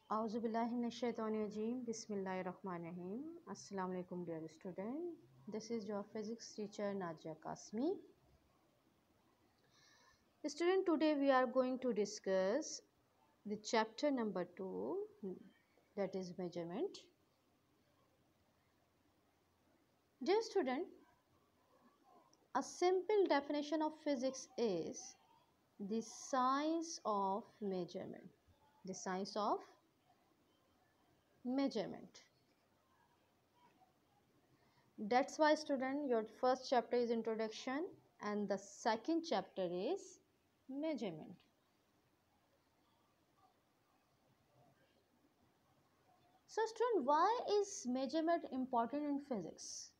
Auzubillahiminash-shaytanir-rajeem. Bismillahir-rahmanir-rahim. Assalamu alaikum dear student. This is your physics teacher Najia Kasmi. Student, today we are going to discuss the chapter number 2, that is measurement. Dear student, a simple definition of physics is the science of measurement. The science of measurement. That's why student, your first chapter is introduction and the second chapter is measurement. So student, why is measurement important in physics?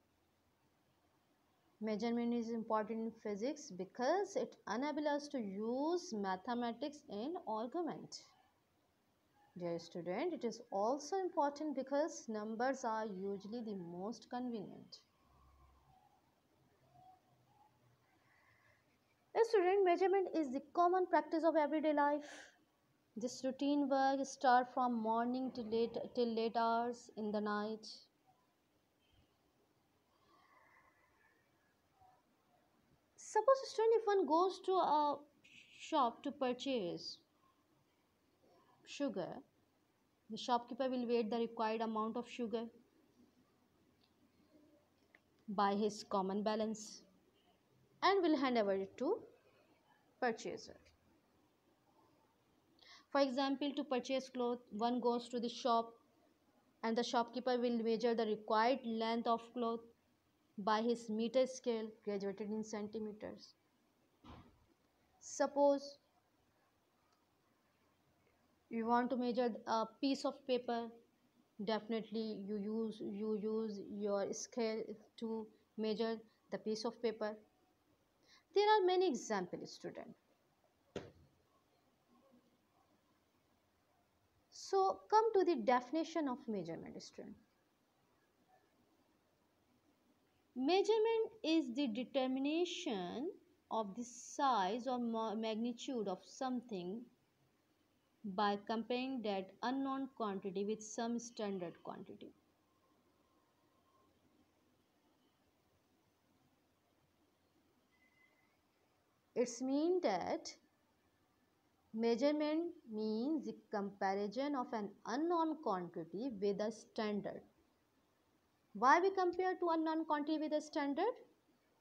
Measurement is important in physics because it enables us to use mathematics in argument. Dear student, it is also important because numbers are usually the most convenient. A student, measurement is the common practice of everyday life. This routine work starts from morning till late hours in the night. Suppose student, if one goes to a shop to purchase sugar, the shopkeeper will weigh the required amount of sugar by his common balance and will hand over it to purchaser. For example, to purchase cloth, one goes to the shop and the shopkeeper will measure the required length of cloth by his meter scale graduated in centimeters. Suppose you want to measure a piece of paper, definitely you use your scale to measure the piece of paper. There are many examples, student. So come to the definition of measurement, student. Measurement is the determination of the size or magnitude of something by comparing that unknown quantity with some standard quantity. It's mean that measurement means the comparison of an unknown quantity with a standard. Why we compare to unknown quantity with a standard?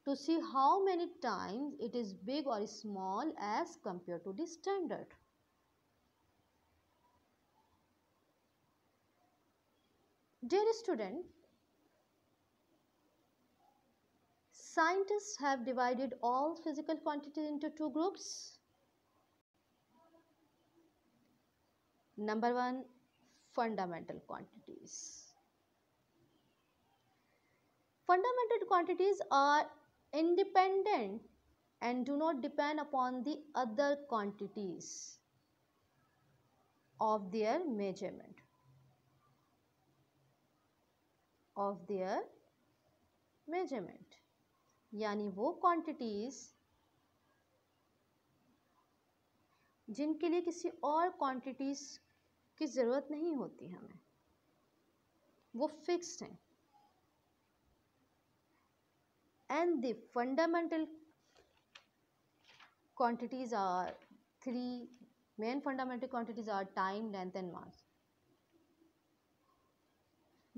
To see how many times it is big or small as compared to the standard. Dear student, scientists have divided all physical quantities into two groups. Number one, fundamental quantities. Fundamental quantities are independent and do not depend upon the other quantities of their measurement. यानी वो quantities जिनके लिए किसी और quantities की ज़रूरत नहीं होती हमें, वो फिक्स्ड हैं. And the fundamental quantities are three. Main fundamental quantities are time, length and mass.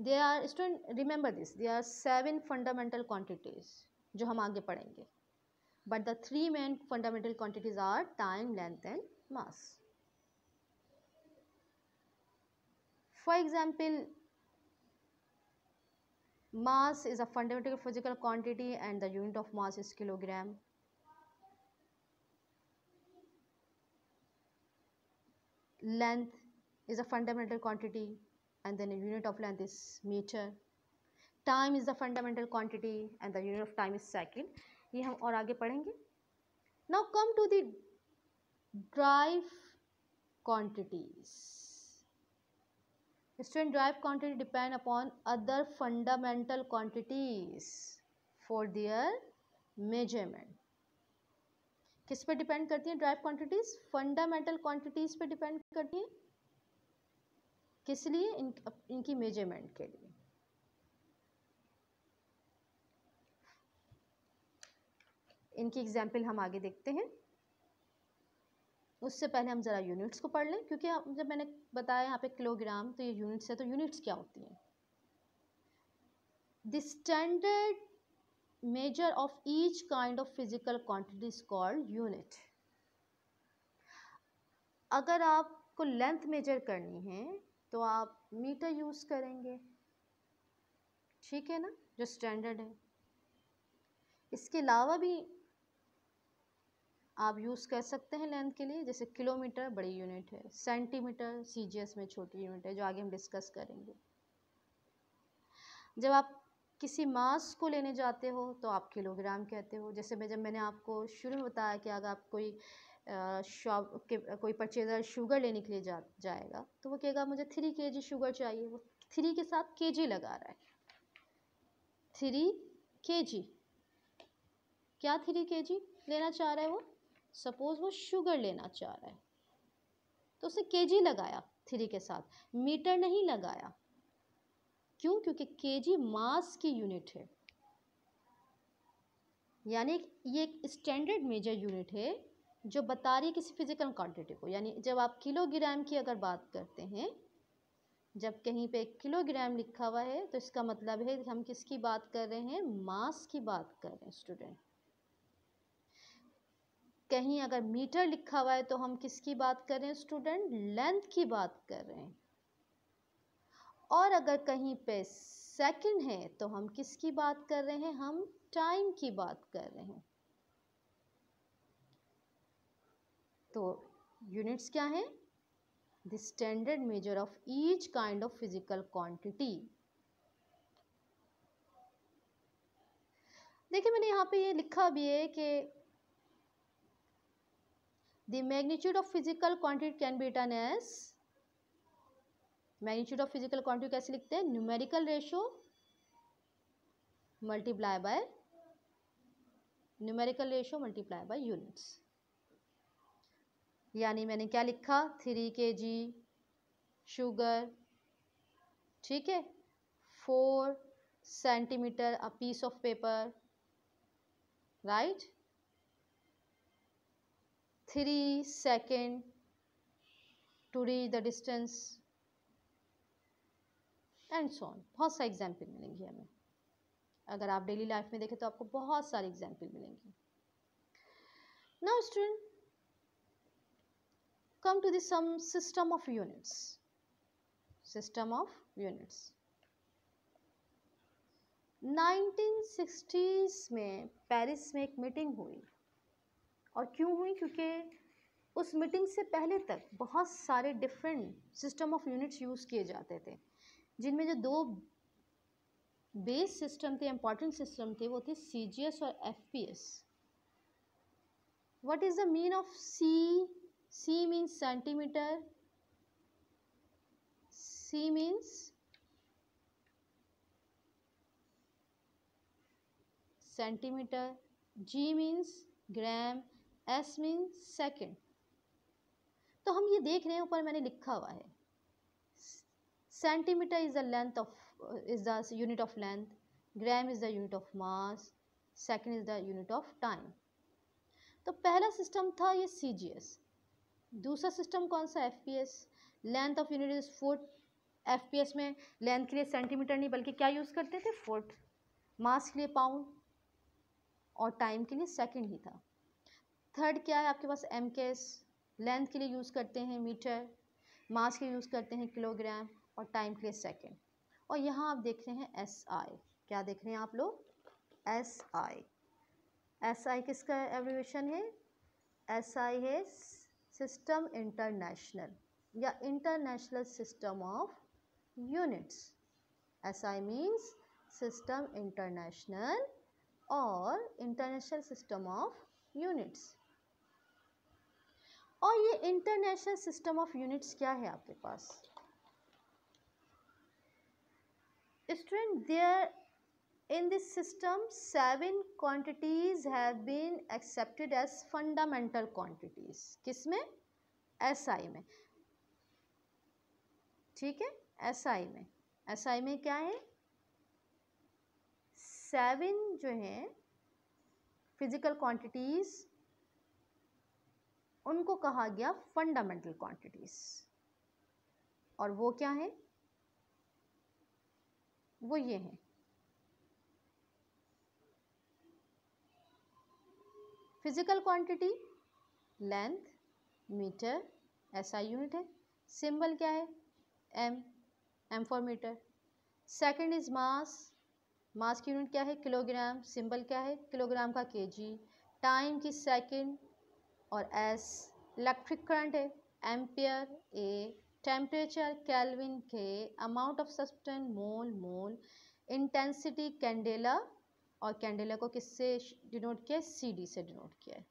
There are, student, remember this, there are 7 fundamental quantities जो हम आगे पढ़ेंगे. But the 3 main fundamental quantities are time, length and mass. For example, mass is a fundamental physical quantity and the unit of mass is kilogram. Length is a fundamental quantity and then the unit of length is meter. Time is the fundamental quantity and the unit of time is second. ये हम और आगे पढ़ेंगे. Now come to the derived quantities. Student, derived quantity depend upon other fundamental quantities for their measurement. किस पे depend करती हैं drive quantities? Fundamental quantities पे डिपेंड करती हैं. किस लिए? इनकी मेजरमेंट के लिए। इनकी एग्जाम्पल हम आगे देखते हैं। उससे पहले हम ज़रा यूनिट्स को पढ़ लें, क्योंकि जब मैंने बताया यहाँ पे किलोग्राम तो ये यूनिट्स है, तो यूनिट्स क्या होती हैं? The standard measure of each kind of physical quantity is called unit. अगर आपको लेंथ मेजर करनी है तो आप मीटर यूज़ करेंगे, ठीक है ना, जो स्टैंडर्ड है। इसके अलावा भी आप यूज़ कर सकते हैं लेंथ के लिए, जैसे किलोमीटर बड़ी यूनिट है, सेंटीमीटर सीजीएस में छोटी यूनिट है, जो आगे हम डिस्कस करेंगे। जब आप किसी मास को लेने जाते हो तो आप किलोग्राम कहते हो। जैसे जब मैंने आपको शुरू में बताया कि अगर आप कोई परचेज़र शुगर लेने के लिए जाएगा तो वो कहेगा मुझे 3 kg शुगर चाहिए, वो 3 के साथ kg लगा रहा है। 3 kg, क्या 3 kg लेना चाह रहा है वो? सपोज़ वो शुगर लेना चाह रहा है तो उसने kg लगाया 3 के साथ, मीटर नहीं लगाया। क्यों? क्योंकि केजी मास की यूनिट है, यानी ये एक स्टैंडर्ड मेजर यूनिट है जो बता रही है किसी फिजिकल क्वांटिटी को। यानी जब आप किलोग्राम की अगर बात करते हैं, जब कहीं पे किलोग्राम लिखा हुआ है तो इसका मतलब है हम किसकी बात कर रहे हैं? मास की बात कर रहे हैं स्टूडेंट। कहीं अगर मीटर लिखा हुआ है तो हम किसकी बात कर रहे हैं स्टूडेंट? लेंथ की बात कर रहे हैं। और अगर कहीं पे सेकंड है तो हम किसकी बात कर रहे हैं? हम टाइम की बात कर रहे हैं। तो यूनिट्स क्या है? The standard measure of each kind of physical quantity. देखिए मैंने यहाँ पे ये लिखा भी है कि the magnitude of physical quantity can be written as, magnitude of physical quantity कैसे लिखते हैं? Numerical ratio multiply by units. यानी मैंने क्या लिखा? 3 kg शुगर, ठीक है, 4 centimetre a piece of paper, right, 3 second to reach the distance and so on. बहुत सारे एग्जाम्पल मिलेंगे हमें, अगर आप डेली लाइफ में देखें तो आपको बहुत सारे एग्जाम्पल मिलेंगे। Now student, come to the some system of units. System of units. 1960s में पेरिस में एक मीटिंग हुई, और क्यों हुई? क्योंकि उस मीटिंग से पहले तक बहुत सारे different system of units use किए जाते थे, जिनमें जो 2 बेस सिस्टम थे, इम्पॉर्टेंट सिस्टम थे, वो थे CGS और FPS। What is the mean of C? C means centimeter, C means centimeter, G means gram, S means second। तो हम ये देख रहे हैं, ऊपर मैंने लिखा हुआ है centimetre is the length of, is the unit of length, gram is the unit of mass, second is the unit of time. तो पहला सिस्टम था ये CGS। दूसरा सिस्टम कौन सा? FPS। Length of unit is foot. FPS में length के लिए सेंटीमीटर नहीं बल्कि क्या यूज़ करते थे? फुट। मास के लिए पाउंड, और टाइम के लिए सेकंड ही था। थर्ड क्या है आपके पास? MKS। लेंथ के लिए यूज़ करते हैं मीटर, मास के लिए यूज़ करते हैं किलोग्राम, और टाइम के लिए सेकंड। और यहाँ आप देख रहे हैं SI। क्या देख रहे हैं आप लोग? SI। SI किसका एब्रिविएशन है? SI है सिस्टम इंटरनेशनल, या international system of units. SI means system international और इंटरनेशनल सिस्टम ऑफ यूनिट्स। और ये इंटरनेशनल सिस्टम ऑफ यूनिट्स क्या है आपके पास? Student, there in this system 7 quantities have been accepted as fundamental quantities। किसमें? SI में, ठीक है। एसआई में, एसआई में क्या है, 7 जो है फिजिकल क्वांटिटीज, उनको कहा गया फंडामेंटल क्वांटिटीज। और वो क्या है, वो ये है, physical quantity length, metre, SI unit है, सिंबल क्या है, M, M for metre. Second is mass, mass की यूनिट क्या है, किलोग्राम, सिंबल क्या है, किलोग्राम का केजी। टाइम की सेकंड और एस। इलेक्ट्रिक करंट है एम्पियर, ए। टेम्परेचर केल्विन, के। Amount of substance mole, mole. Intensity candela, और कैंडेला को किससे डिनोट किया है, CD से डिनोट किया है।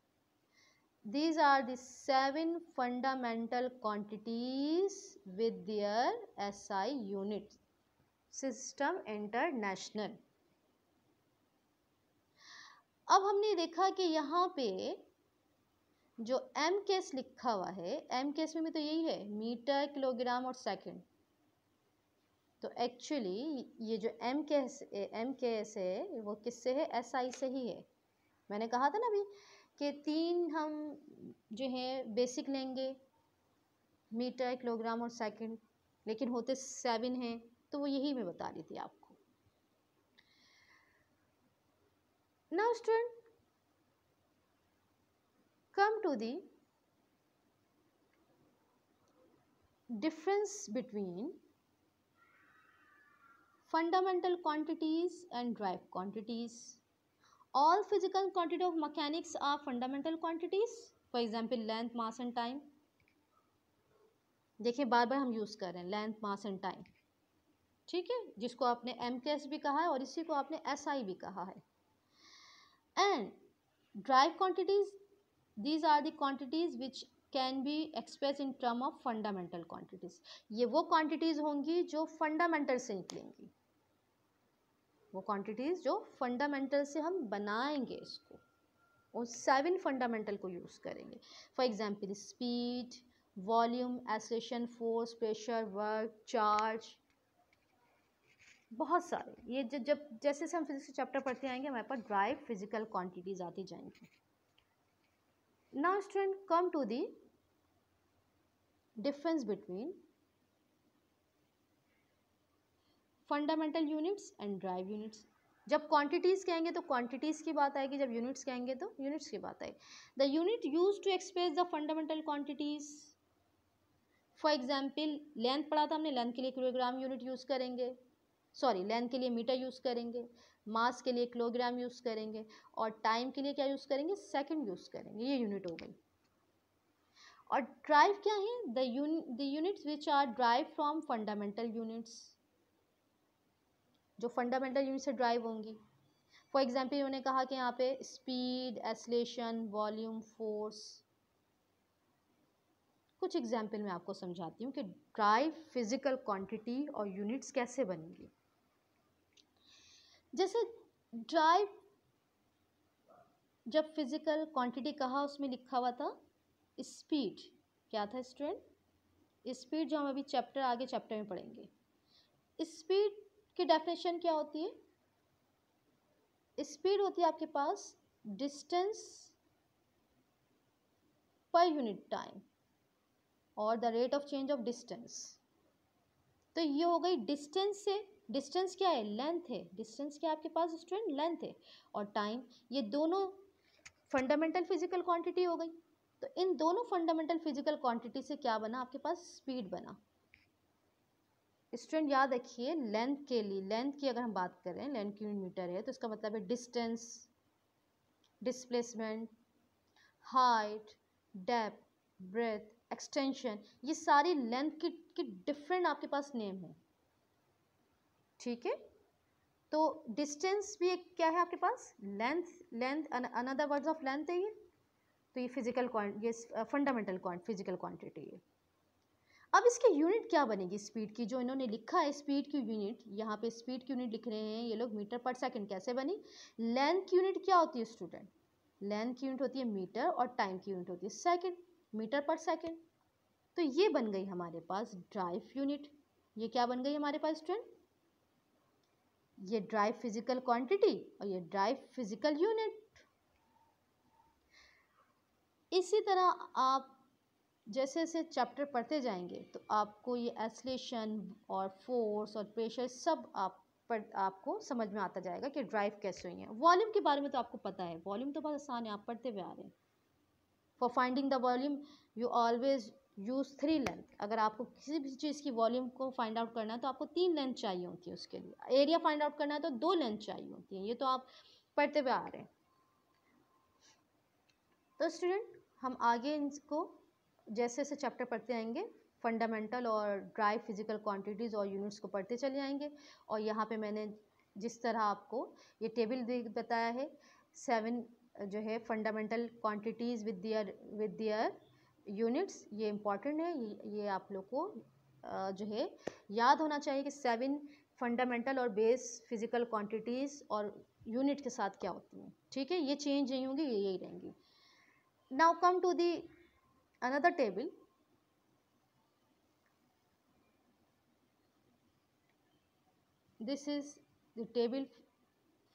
These are the 7 fundamental quantities with their SI units. System International. अब हमने देखा कि यहाँ पे जो एम केस लिखा हुआ है, एम केस में भी तो यही है, मीटर, किलोग्राम और सेकंड। तो एक्चुअली ये जो एम केस है वो किससे है, SI से ही है। मैंने कहा था ना अभी कि 3 हम जो है बेसिक लेंगे, मीटर, किलोग्राम और सेकंड, लेकिन होते 7 हैं, तो वो यही मैं बता रही थी आपको। Now student come to the difference between fundamental quantities and derived quantities. All physical quantity of mechanics are fundamental quantities. For example, length, mass and time. देखिए बार बार हम यूज़ कर रहे हैं लेंथ, मास एंड टाइम, ठीक है, जिसको आपने MKS भी कहा है और इसी को आपने SI भी कहा है। And derived quantities, these are the quantities which can be expressed in term of fundamental quantities. ये वो quantities होंगी जो fundamental से निकलेंगी, वो quantities जो fundamental से हम बनाएंगे इसको, उस 7 fundamental को यूज़ करेंगे। For example, speed, volume, acceleration, force, pressure, work, charge, बहुत सारे। ये जब जैसे हम फिजिक्स चैप्टर पढ़ते आएंगे हमारे पास ड्राइव फिजिकल क्वांटिटीज आती जाएंगी। Now student come to the difference between fundamental units and derived units. जब क्वांटिटीज कहेंगे तो क्वांटिटीज की बात आएगी, जब यूनिट्स कहेंगे तो यूनिट्स की बात आएगी। The unit used to express the fundamental quantities, for example length पढ़ा था हमने, लेंथ के लिए किलोग्राम यूनिट यूज़ करेंगे, सॉरी लेंथ के लिए मीटर यूज़ करेंगे, मास के लिए किलोग्राम यूज़ करेंगे, और टाइम के लिए क्या यूज़ करेंगे, सेकंड यूज़ करेंगे। ये यूनिट हो गई। और ड्राइव क्या है, the units which are derived from fundamental units, जो फंडामेंटल यूनिट से ड्राइव होंगी। फॉर एग्जाम्पल उन्होंने कहा कि यहाँ पे स्पीड, एक्सेलरेशन, वॉल्यूम, फोर्स। कुछ एग्जाम्पल मैं आपको समझाती हूँ कि ड्राइव फिजिकल क्वांटिटी और यूनिट्स कैसे बनेंगी। जैसे ड्राइव, जब फिजिकल क्वांटिटी कहा उसमें लिखा हुआ था स्पीड, क्या था स्टूडेंट, स्पीड, जो हम अभी चैप्टर आगे चैप्टर में पढ़ेंगे। स्पीड की डेफिनेशन क्या होती है, स्पीड होती है आपके पास डिस्टेंस पर यूनिट टाइम और the rate of change of distance. तो ये हो गई डिस्टेंस से, डिस्टेंस क्या है, लेंथ है, डिस्टेंस क्या है आपके पास स्टूडेंट, लेंथ है, और टाइम, ये दोनों फंडामेंटल फिजिकल क्वांटिटी हो गई। तो इन दोनों फंडामेंटल फिजिकल क्वांटिटी से क्या बना आपके पास, स्पीड बना। स्टूडेंट याद रखिए लेंथ के लिए, लेंथ की अगर हम बात करें, लेंथ की यूनिट मीटर है, तो इसका मतलब है distance, displacement, height, depth, breadth, extension, ये सारी लेंथ की डिफरेंट आपके पास नेम है, ठीक है। तो डिस्टेंस भी एक क्या है आपके पास, length, length another words of length है ये। तो ये फिजिकल ये फंडामेंटल फिजिकल क्वांटिटी है। अब इसकी यूनिट क्या बनेगी स्पीड की, जो इन्होंने लिखा है स्पीड की यूनिट, यहाँ पे स्पीड की यूनिट लिख रहे हैं ये लोग मीटर पर सेकंड, कैसे बनी। लेंथ की यूनिट क्या होती है स्टूडेंट, लेंथ की यूनिट होती है मीटर और टाइम की यूनिट होती है सेकंड, मीटर पर सेकंड। तो ये बन गई हमारे पास ड्राइव यूनिट। ये क्या बन गई हमारे पास स्टूडेंट, ये ड्राइव फिजिकल क्वांटिटी और ये ड्राइव फिजिकल यूनिट। इसी तरह आप जैसे जैसे चैप्टर पढ़ते जाएंगे तो आपको ये एक्सेलरेशन और फोर्स और प्रेशर सब आपको समझ में आता जाएगा कि ड्राइव कैसे हुई है। वॉल्यूम के बारे में तो आपको पता है, वॉल्यूम तो बहुत आसान है, आप पढ़ते हुए आ रहे हैं। For finding the volume you always use 3 length. अगर आपको किसी भी चीज़ की वॉल्यूम को फाइंड आउट करना है तो आपको 3 लेंथ चाहिए होती है उसके लिए। एरिया फाइंड आउट करना है तो 2 लेंथ चाहिए होती है। ये तो आप पढ़ते हुए आ रहे हैं। तो स्टूडेंट हम आगे इसको जैसे जैसे चैप्टर पढ़ते आएंगे फंडामेंटल और ड्राइव फिजिकल क्वांटिटीज़ और यूनिट्स को पढ़ते चले आएंगे। और यहाँ पे मैंने जिस तरह आपको ये टेबल बताया है 7 जो है fundamental quantities with their units, ये इम्पॉर्टेंट है। ये आप लोग को जो है याद होना चाहिए कि 7 फंडामेंटल और बेस फिजिकल क्वांटिटीज़ और यूनिट के साथ क्या होती हैं। ठीक है, ये चेंज नहीं होंगी, ये यही रहेंगी। Now come to the another table. This is the table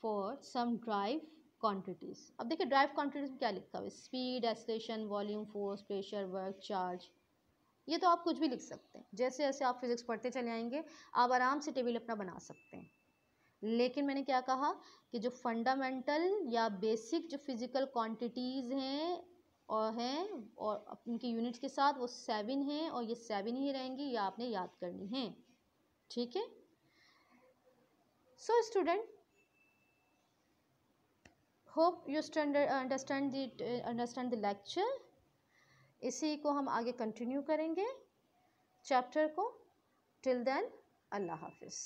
for some drive quantities. अब देखिए ड्राइव क्वांटिटीज में क्या लिखा हुआ है, speed, acceleration, volume, force, pressure, work, charge. ये तो आप कुछ भी लिख सकते हैं। जैसे जैसे आप फिजिक्स पढ़ते चले आएंगे आप आराम से टेबल अपना बना सकते हैं। लेकिन मैंने क्या कहा कि जो फंडामेंटल या बेसिक जो फिजिकल क्वांटिटीज़ हैं और इनकी यूनिट्स के साथ वो 7 हैं और ये 7 ही रहेंगी, ये आपने याद करनी है। ठीक है। So student hope you understand the lecture. इसी को हम आगे कंटिन्यू करेंगे चैप्टर को। टिल देन अल्लाह हाफिज़।